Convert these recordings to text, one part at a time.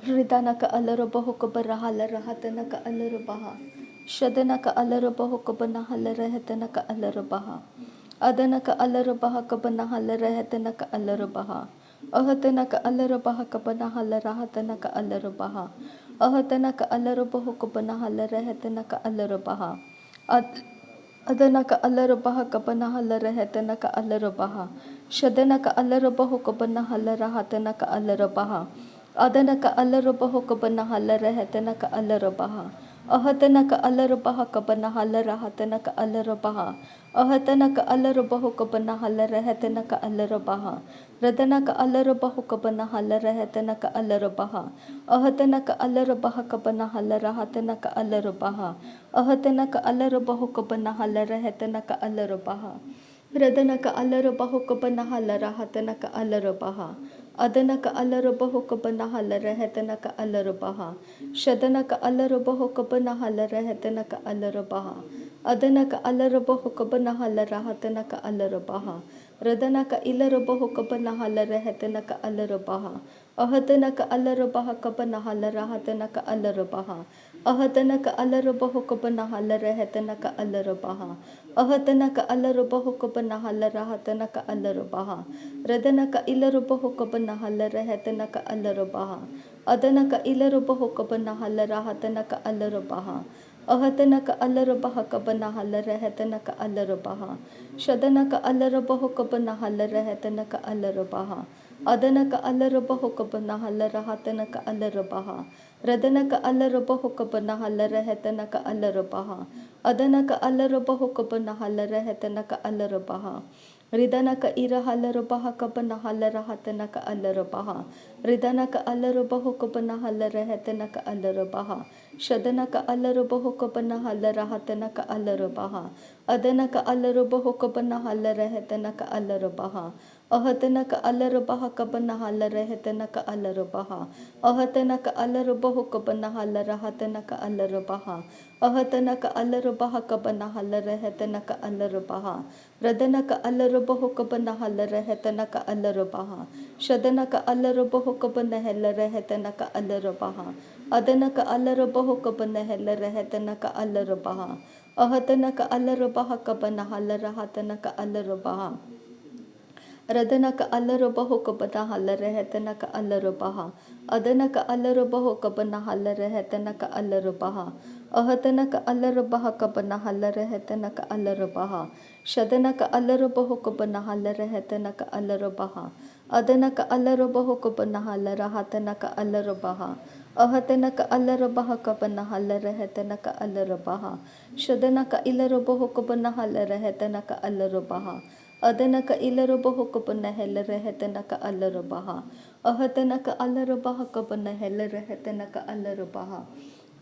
Ridanaka alarobahuka barahala rahatanaka alarabaha. Shadanaka alarabahuka banahala rahatanaka alarabaha. Adanaka alarabaha kabanahala rahatanaka alarabaha. Ahatanaka alarabaha kabanahala rahatanaka alarabaha. Ahatanaka alarabahuka banahala rahatanaka alarabaha. Adanaka alarabaha kabanahala rahatanaka alarabaha. Shadanaka alarabahuka banahala rahatanaka alarabaha. Adanaka alarabaho kabanahala rahatanaka alarabaha. Ahatanaka alarabaha kabanahala rahatanaka alarabaha. Ahatanaka alarabaho kabanahala rahatanaka alarabaha. Radanaka alarabaho kabanahala rahatanaka alarabaha. Ahatanaka alarabaha kabanahala rahatanaka alarabaha. Ahatanaka alarabaho kabanahala rahatanaka alarabaha. Radanaka alarabaho kabanahala rahatanaka alarabaha. Adanaka alarabaho kabanahala rahatanaka alarabaha. Shadanaka alarabaho kabanahala rahatanaka alarabaha. Adanaka alarabaho kabanahala rahatanaka alarabaha. Radanaka ilarabaho kabanahala rahatanaka alarabaha. Ahatanaka alarabaha kabanahala rahatanaka alarabaha. Ahatanaka alarabaho kabanahala rahatanaka alarabaha. Ahatanaka alarabaho kabanahala rahatanaka alarabaha. Radanaka ilarabaho kabanahala rahatanaka alarabaha. Adanaka ilarabaho kabanahala rahatanaka alarabaha. Ahatanaka alarabaha kabanahala rahatanaka alarabaha. Shadanaka alarabaho kabanahala rahatanaka alarabaha. Adanaka alarabaho kabanahala rahatanaka alarabaha. Radanaka alarabaho kabanahala rahatanaka alarabaha. Adanaka alarabaho kabanahala rahatanaka alarabaha. Ridanaka irahalarabaha kabanahala rahatanaka alarabaha. Ridanaka alarabaho kabanahala rahatanaka alarabaha. Shadanaka alarabaho kabanahala rahatanaka alarabaha. Adanaka alarabaho kabanahala rahatanaka alarabaha. Ahatanaka alarabaha kabanahala rahatanaka alarabaha. Ahatanaka alarabaho kabanahala rahatanaka alarabaha. Ahatanaka alarabaha kabanahala rahatanaka alarabaha. Radanaka alarabaho kabanahala rahatanaka alarabaha. Shadanaka alarabaho kabanahala rahatanaka alarabaha. Adanaka alarabaho kabanahala rahatanaka alarabaha. Ahatanaka alarabaha kabanahala rahatanaka alarabaha. Radanaka alarabaho kabanahala rahatanaka alarabaha. Adanaka alarabaho kabanahala rahatanaka alarabaha. Ahatanaka alarabaha kabanahala rahatanaka alarabaha. Shadanaka alarabaho kabanahala rahatanaka alarabaha. Adanaka alarabaho kabanahala rahatanaka alarabaha. Ahatanaka alarabaha kabanahala rahatanaka alarabaha. Shadanaka ilarabaho kabanahala rahatanaka alarabaha. Adanaka ilarabaho kabanahala rahatanaka alarabaha. Ahatanaka alarabaha kabanahala rahatanaka alarabaha.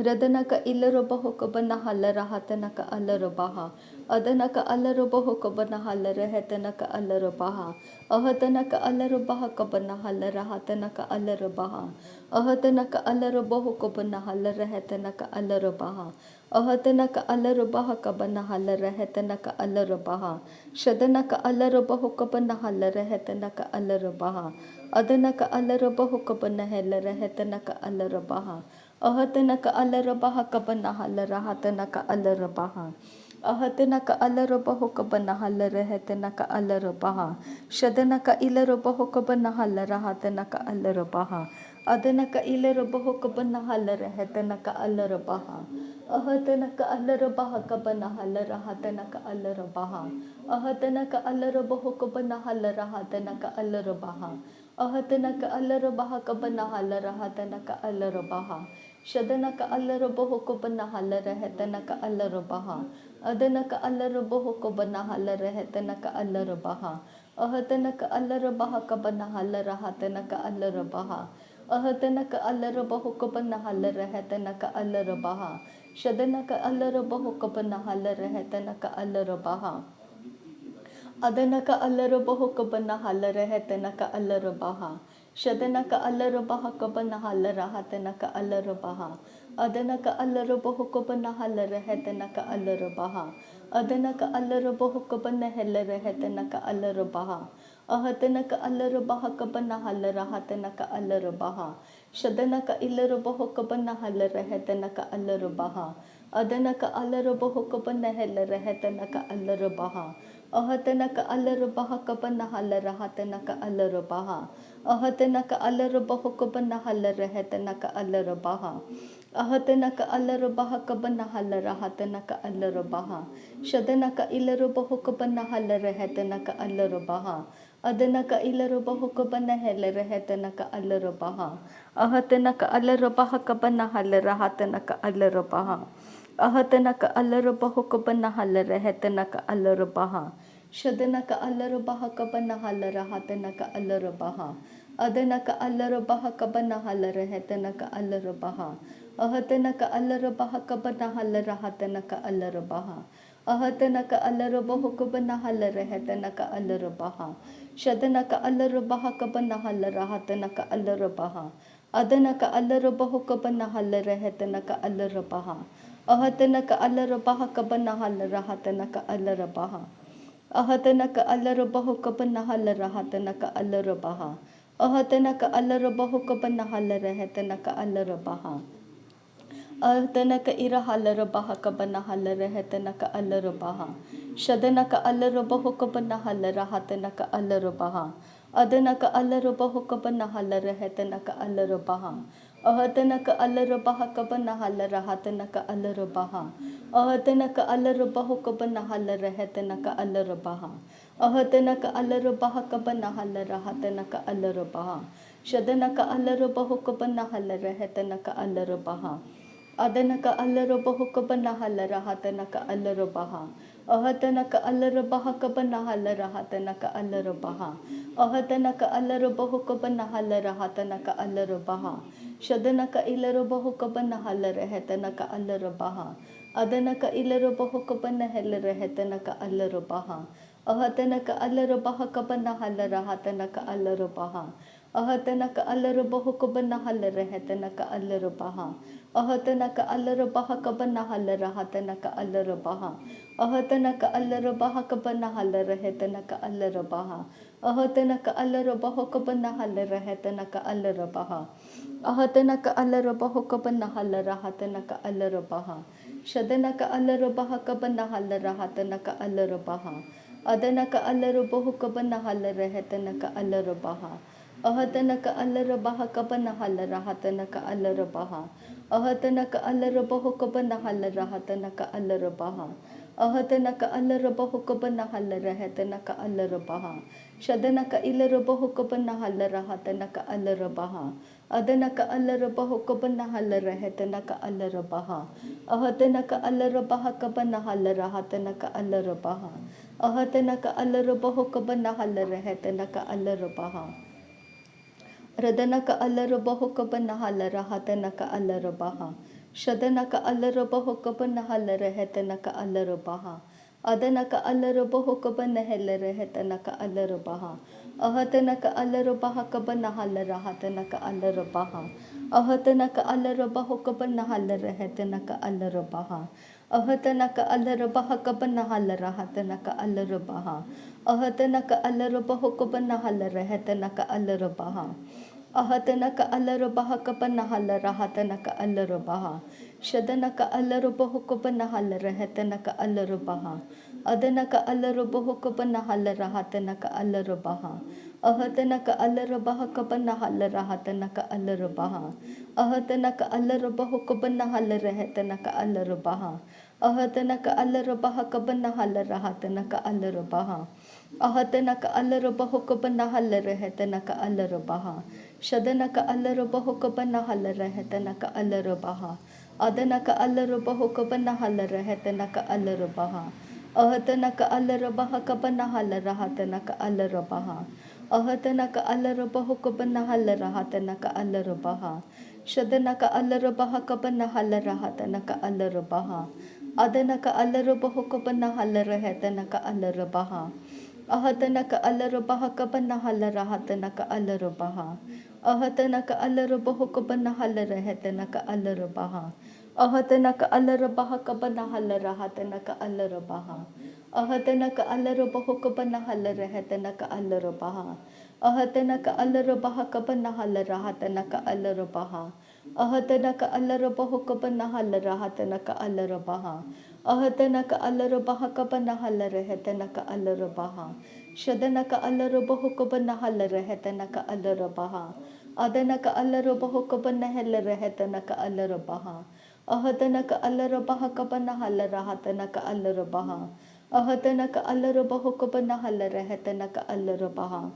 Radanaka ilarabaho kabanahala rahatanaka alarabaha. Adanaka alarabaho kabanahala rahatanaka alarabaha. Ahatanaka alarabaha kabanahala rahatanaka alarabaha. Ahatanaka alarabaho kabanahala rahatanaka alarabaha. Ahatanaka alarabaha kabanahala rahatanaka alarabaha. Shadanaka alarabaho kabanahala rahatanaka alarabaha. Adanaka alarabaho kabanahala rahatanaka alarabaha. Ahatanaka alarabaha kabanahala rahatanaka alarabaha. Ahatanaka alarabaho kabanahala rahatanaka alarabaha. Shadanaka ilarabaho kabanahala rahatanaka alarabaha. Adanaka ilarabaho kabanahala rahatanaka alarabaha. Ahatanaka alarabaha kabanahala rahatanaka alarabaha. Ahatanaka alarabaho kabanahala rahatanaka alarabaha. Ahatanaka alarabaha kabanahala rahatanaka alarabaha. Shadanaka alarabaho kabanahala rahatanaka alarabaha. Adanaka alarabaho kabanahala rahatanaka alarabaha. Ahatanaka alarabaha kabanahala rahatanaka alarabaha. Ahatanaka alarabaho kabanahala rahatanaka alarabaha. Shadanaka alarabaho kabanahala rahatanaka alarabaha. Adanaka alarabaho kabanahala rahatanaka alarabaha. Shadanaka alarabaha kabanahala rahatanaka alarabaha. Adanaka alarabaho kabanahala rahatanaka alarabaha. Adanaka alarabaho kabanahala rahatanaka alarabaha. Ahatanaka alarabaha kabanahala rahatanaka alarabaha. Shadana ka ilaruba hokabana halarahetana ka alarabaha. Adana ka alarabaho kabana helarahetana ka alarabaha. Ahatana ka alarabaha kabana halarahatana ka alarabaha. Ahatana ka alarabaho kabana halarahetana ka alarabaha. Ahatana ka alarabaha kabana halarahatana ka alarabaha. Shadana ka ilarubaho kabana halarahetana ka alarabaha. Adana ka ilarubaho kabana helarahetana ka alarabaha. Ahatana ka alarabaha kabana halarahatana ka alarabaha. Ahatana ka alarabaho kabana halarahetana ka alarabaha. Shadana ka alarabaha kabana halarahatana ka alarabaha. Adana ka alarabaha kabana halarahetana ka alarabaha. Ahatana ka alarabaha kabana halarahatana ka alarabaha. Ahatana ka alarabaho kabana halarahetana ka alarabaha. Shadana ka alarabaha kabana halarahatana ka alarabaha. Adana ka alarabaho kabana halarahetana ka alarabaha. Ahatana ka alarabaha kabana halarahatana ka alarabaha. Ahatana ka alarabaho kabana halarahatana ka alarabaha. Ahatana ka alarabaho kabana halarahetana ka alarabaha. Ahatana ka ira halarabaha kabana halarahetana ka alarabaha. Shadana ka alarabaho kabana halarahatana ka alarabaha. Adana ka alarabaho kabana halarahetana ka alarabaha. Ahatana ka alarabaha kabana halarahatana ka alarabaha. Ahatana ka alarabaho kabana halarahetana ka alarabaha. Ahatana ka alarabaha kabana halarahatana ka alarabaha. Shadana ka alarabaho kabana halarahetana ka alarabaha. Adana ka alarabaho kabana halarahatana ka alarabaha. Ahatana ka alarabaha kabana halarahatana ka alarabaha. Ahatana ka alarabaho kabana halarahatana ka alarabaha. Shadana ka ilarabaho kabana halarahetana ka alarabaha. Adana ka ilarabaho kabana halarahetana ka alarabaha. Ahatana ka alarabaha kabana halarahatana ka alarabaha. Ahatana ka alarabaho kabana halarahetana ka alarabaha. Ahatana ka alarabaha kabana halarahatana ka alarabaha. Ahatana ka alarabaha kabana halarahetana ka alarabaha. Ahatana ka alarabaho kabana halarahetana ka alarabaha. Ahatana ka alarabaho kabana halarahatana ka alarabaha. Shadana ka alarabaha kabana halarahatana ka alarabaha. Adana ka alarabaho kabana halarahetana ka alarabaha. Ahatana ka alarabaha kabana halarahatana ka alarabaha. Ahatana ka alarabaho kabana halarahatana ka alarabaha. Ahatana ka alarabaho kabana halarahetana ka alarabaha. Shadana ka ilarabaho kabana halarahatana ka alarabaha. Adana ka alarabaho kabana halarahetana ka alarabaha. Ahatana ka alarabaha kabana halarahatana ka alarabaha. Ahatana ka alarabaho kabana halarahetana ka alarabaha. Radana ka alarabaho kabana halarahatana ka alarabaha. Shadana ka alarabaho kabana halarahetana ka alarabaha. Adana ka alarabaho kabana halarahetana ka alarabaha. Ahatana ka alarabaha kabana halarahatana ka alarabaha. Ahatana ka alarabaho kabana halarahetana ka alarabaha. Ahatana ka alarabaha kabana halarahatana ka alarabaha. Ahatana ka alarabaho kabana halarahetana ka alarabaha. Ahatana ka alarabaha kabana halarahatana ka alarabaha. Shadana ka alarabaho kabana halarahetana ka alarabaha. Adana ka alarabaho kabana halarahatana ka alarabaha. Ahatana ka alarabaha kabana halarahatana ka alarabaha. Ahatana ka alarabaho kabana halarahetana ka alarabaha. Ahatana ka alarabaha kabana halarahatana ka alarabaha. Ahatana ka alarabaho kabana halarahetana ka alarabaha. Shadana ka alarabaho kabana halarahetana ka alarabaha. Adana ka alarabaho kabana halarahetana ka alarabaha. Ahatana ka alarabaha kabana halarahatana ka alarabaha. Ahatana ka alarabaho kabana halarahatana ka alarabaha. Shadana ka alarabaha kabana halarahatana ka alarabaha. Adana ka alarabaho kabana halarahetana ka alarabaha. Ahatana ka alarabaha kabana halarahatana ka alarabaha. Ahatana ka alarabaho kabana halarahetana ka alarabaha. Ahatana ka alarabaha kabana halarahatana ka alarabaha. Ahatana ka alarabaho kabana halarahetana ka alarabaha. Ahatana ka alarabaha kabanahala rahatana ka alarabaha. Ahatana ka alarabaho kabanahala rahatana ka alarabaha. Ahatana ka alarabaha kabanahala rehetana ka alarabaha. Shadana ka alarabaho kabanahala rehetana ka alarabaha. Adana ka alarabaho kabanahala rehetana ka alarabaha. Ahatana ka alarabaha kabanahala rahatana ka alarabaha. Ahatana ka alarabaho kabanahala rehetana ka alarabaha.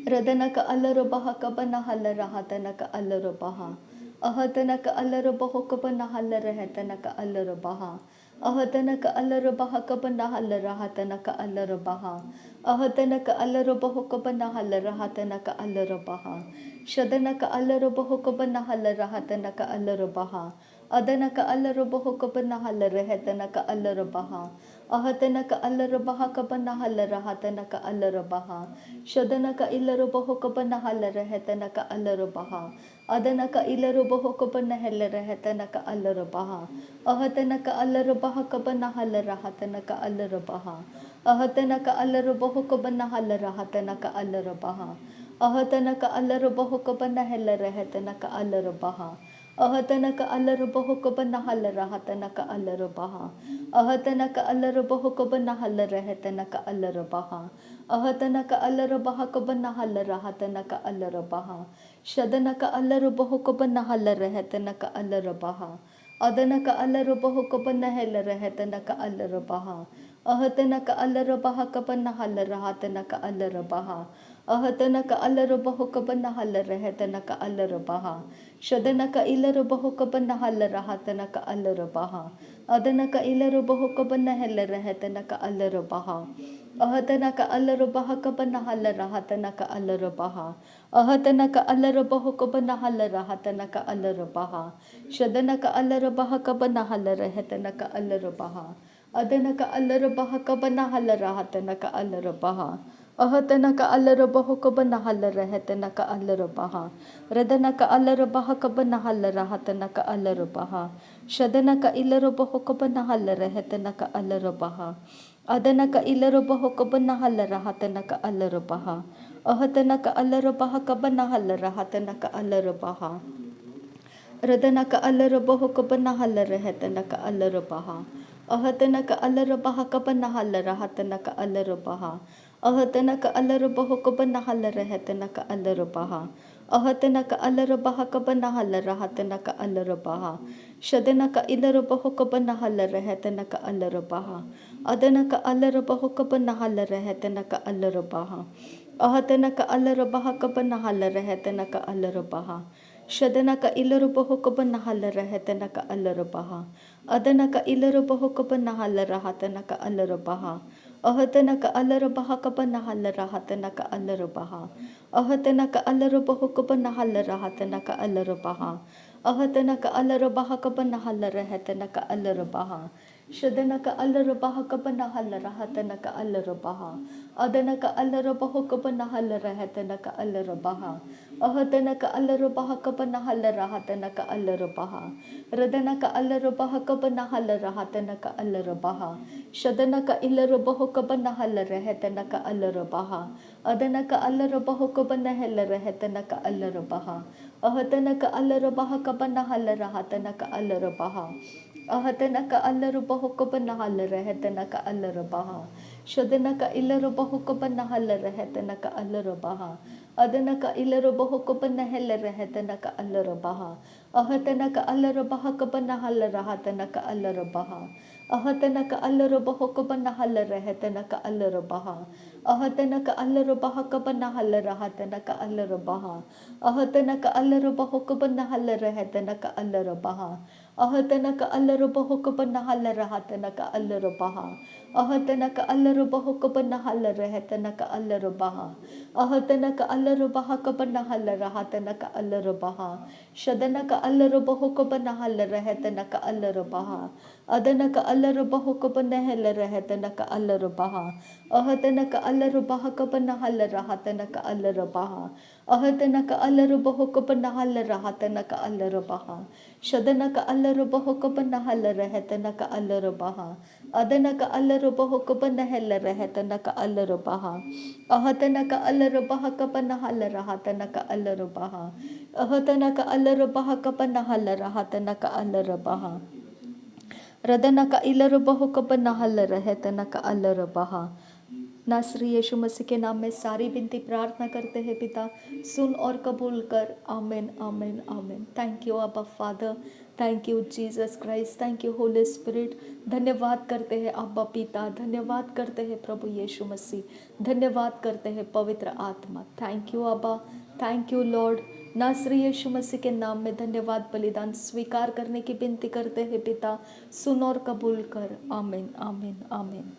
Radanaka alarabaha kabanahala rahatanaka alarabaha. Ahatanaka alarabaho kabanahala rahatanaka alarabaha. Ahatanaka alarabaha kabanahala rahatanaka alarabaha. Ahatanaka alarabaho kabanahala rahatanaka alarabaha. Shadanaka alarabaho kabanahala rahatanaka alarabaha. Adanaka alarabaho kabanahala rahatanaka alarabaha. Ahatanaka alarabaha kabanahala rahatanaka alarabaha. Shadanaka ilarabaho kabanahala rahatanaka alarabaha. Adanaka ilarabaho kabanahala rahatanaka alarabaha. Ahatanaka alarabaha kabanahala rahatanaka alarabaha. Ahatanaka alarabaho kabanahala rahatanaka alarabaha. Ahatanaka alarabaho kabanahala rahatanaka alarabaha. Ahatanaka alarabaho kabanahala rahatanaka alarabaha. Ahatanaka alarabaho kabanahala rahatanaka alarabaha. Ahatanaka alarabaha kabanahala rahatanaka alarabaha. Shadanaka alarabaho kabanahala rahatanaka alarabaha. Adanaka alarabaho kabanahala rahatanaka alarabaha. Ahatanaka alarabaha kabanahala rahatanaka alarabaha. Ahatanaka alarabaho kabanahala rahatanaka alarabaha. Shadanaka ilarabaho kabanahala rahatanaka alarabaha. Adanaka ilarabaho kabanahala rahatanaka alarabaha. Ahatanaka alarabaha kabanahala rahatanaka alarabaha. Ahatanaka alarabaho kabanahala rahatanaka alarabaha. Shadanaka alarabaha kabanahala rahatanaka alarabaha. Adanaka alarabaha kabanahala rahatanaka alarabaha. Ahatanaka alarabaho kabanahala rahatanaka alarabaha. Radanaka alarabaha kabanahala rahatanaka alarabaha. Shadanaka ilarabaho kabanahala rahatanaka alarabaha. Adanaka ilarabaho kabanahala rahatanaka alarabaha. Ahatanaka alarabaha kabanahala rahatanaka alarabaha. Radanaka alarabaho kabanahala rahatanaka alarabaha. Ahatanaka alarabaha kabanahala rahatanaka alarabaha. Ahatanaka alarabaho kabanahala rahatanaka alarabaha. Ahatanaka alarabaha kabanahala rahatanaka alarabaha. Shadanaka ilarabaho kabanahala rahatanaka alarabaha. Adanaka alarabaho kabanahala rahatanaka alarabaha. Ahatanaka alarabaha kabanahala rahatanaka alarabaha. Shadanaka ilarabaho kabanahala rahatanaka alarabaha. Adanaka ilarabaho kabanahala rahatanaka alarabaha. Ahatanaka alarabaha kabanahala rahatanaka alarabaha. Ahatanaka alarabaho kabanahala rahatanaka alarabaha. Ahatanaka alarabaha kabanahala rahatanaka alarabaha. Shadanaka alarabaha kabanahala rahatanaka alarabaha. Adanaka alarabaho kabanahala rahatanaka alarabaha. Ahatanaka alarabaha kabanahala rahatanaka alarabaha. Radanaka alarabaha kabanahala rahatanaka alarabaha. Shadanaka ilarabaho kabanahala rahatanaka alarabaha. Adanaka alarabaho kabanahala rahatanaka alarabaha. Ahatanaka alarabaha kabanahala rahatanaka alarabaha. Ahatanaka alarabaho kabanahala rahatanaka alarabaha. Shadanaka ilarabaho kabanahala rahatanaka alarabaha. Adanaka ilarabaho kabanahala rahatanaka alarabaha. Ahatanaka alarabaha kabanahala rahatanaka alarabaha. Ahatanaka alarabaho kabanahala rahatanaka alarabaha. Ahatanaka alarabaha kabanahala rahatanaka alarabaha. Ahatanaka alarabaho kabanahala rahatanaka alarabaha. Ahatanaka alarabaho kabanahala rahatanaka alarabaha. Ahatanaka alarabaho kabanahala rahatanaka alarabaha. Ahatanaka alarabaha kabanahala rahatanaka alarabaha. Shadanaka alarabaho kabanahala rahatanaka alarabaha. Adanaka alarabaho kabanahala rahatanaka alarabaha. Ahatanaka alarabaha kabanahala rahatanaka alarabaha. ahadana ka alaruba hokabana halarahata ka alarabaha shadana ka alaruba hokabana halarahata ka alarabaha adana ka alaruba hokabana halarahata ka alarabaha ahadana ka alarabaha kabana halarahata ka alarabaha ahadana ka alarabaha kabana halarahata ka alarabaha रदना का इलर बहो कब नहल रहे तना का अलर बहा नासरी यीशु मसीह के नाम में सारी विनती प्रार्थना करते हैं पिता, सुन और कबूल कर। आमीन आमीन आमीन। थैंक यू अब्बा father, thank you Jesus Christ, thank you Holi spirit. धन्यवाद करते हैं अब्बा पिता, धन्यवाद करते हैं प्रभु यीशु मसीह, धन्यवाद करते हैं पवित्र आत्मा। थैंक यू अब्बा, थैंक यू लॉर्ड। नासरी यीशु मसीह के नाम में धन्यवाद बलिदान स्वीकार करने की विनती करते हैं पिता, सुन और कबूल कर। आमीन आमीन आमीन।